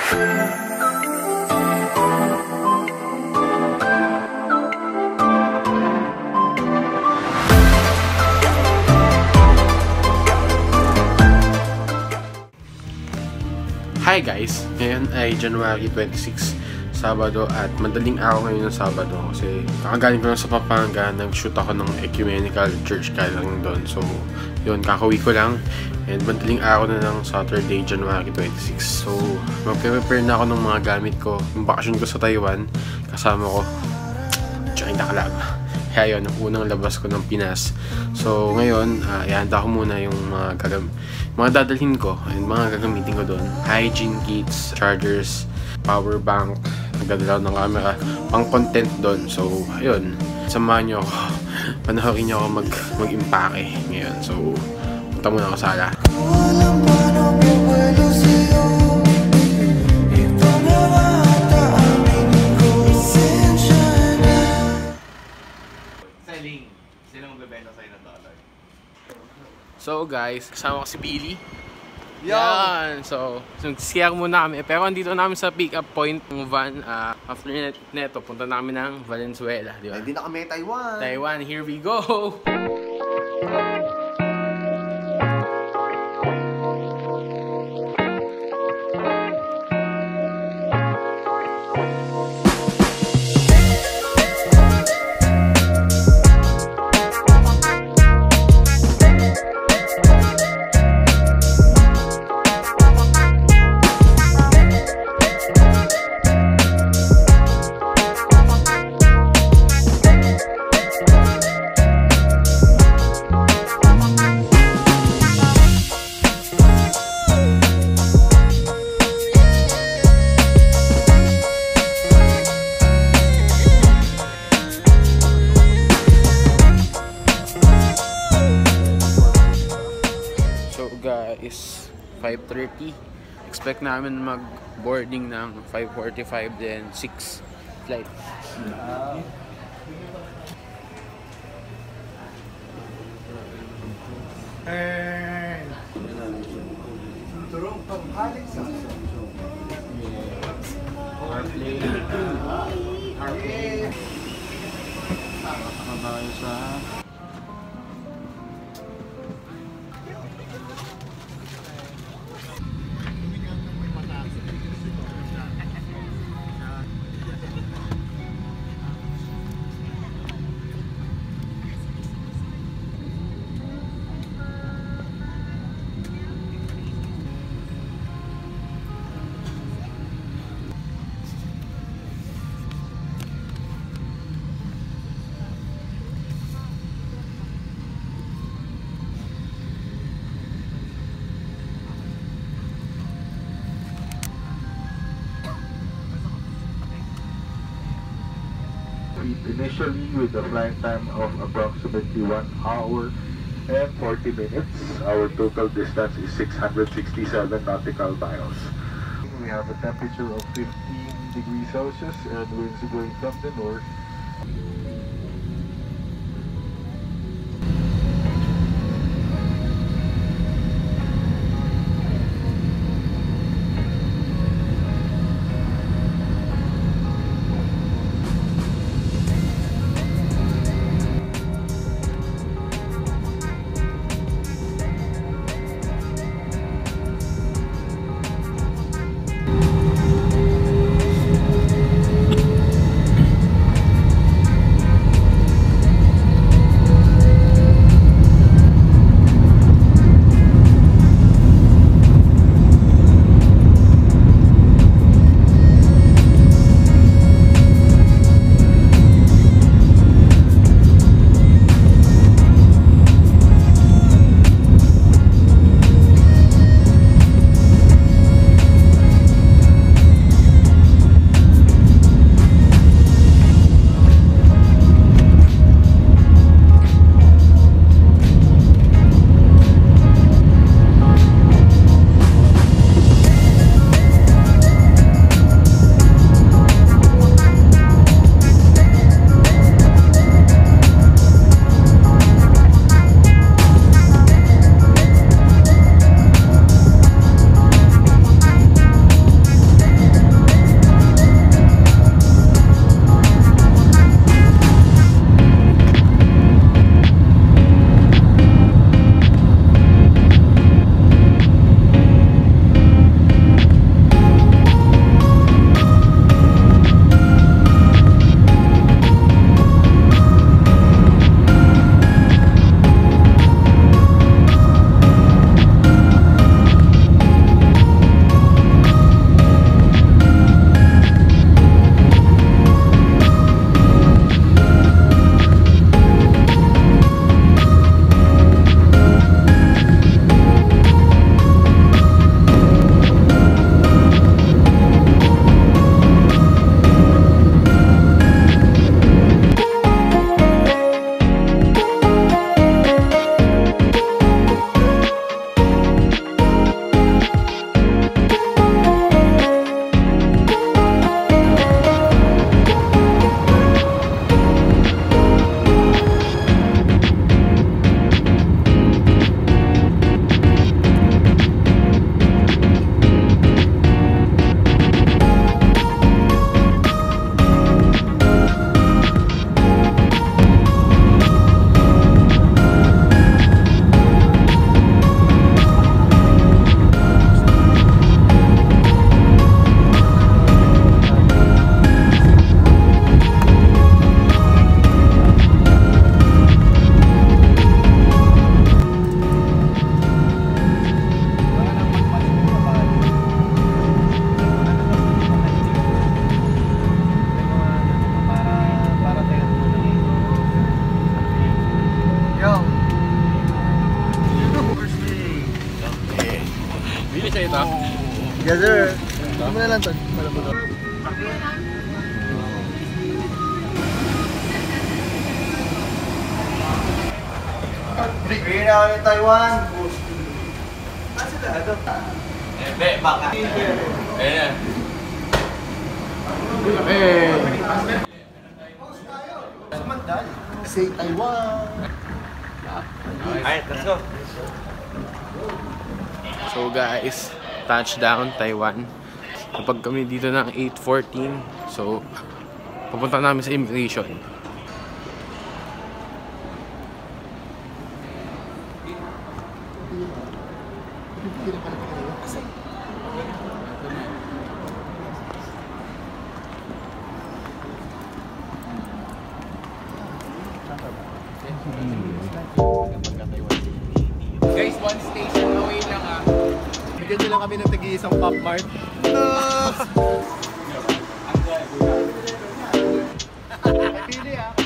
Hi guys! Ngayon ay January 26, Sabado, at madaling araw ngayon ng Sabado kasi kakagaling ko lang sa Pampanga, nag-shoot ako ng Ecumenical Church galing doon. So yun, kakauwi ko lang and madaling araw na ng Saturday, January 26. So mag-prepare na ako ng mga gamit ko. Yung bakasyon ko sa Taiwan, kasama ko China Club. Kaya yun, ang unang labas ko ng Pinas. So ngayon, ihanda ko muna yung mga dadalhin ko and mga gagamitin ko doon. Hygiene kits, chargers, power bank, nagdadalaw ng camera, pang content doon. So ayun, samahan nyo ako. Panoorin nyo ako mag-impake ngayon. So punta muna ako sa sala. So guys, kasama ko si Billy. Yan! So share muna kami. Pero andito namin sa pick-up point ng van. After neto, punta namin ng Valenzuela. Di ba? Hindi na kami Taiwan. Taiwan, here we go! Is 5:30. Expect namin mag-boarding ng 5:45, then 6 flight. Turong paghalik sa initially with a flight time of approximately 1 hour and 40 minutes. Our total distance is 667 nautical miles. We have a temperature of 15 degrees Celsius and winds blowing from the north. Ano na lang to? Bigyan na ako ng Taiwan. Kasi ito. Baka. Eh. Say Taiwan. Alright, let's go. So guys, touchdown Taiwan. Kapag kami dito ng 8:14, so papunta namin sa immigration. Guys, one station away lang ah. Bigyan nyo lang kami ng tagi-isang Pop Mart. Pili ah.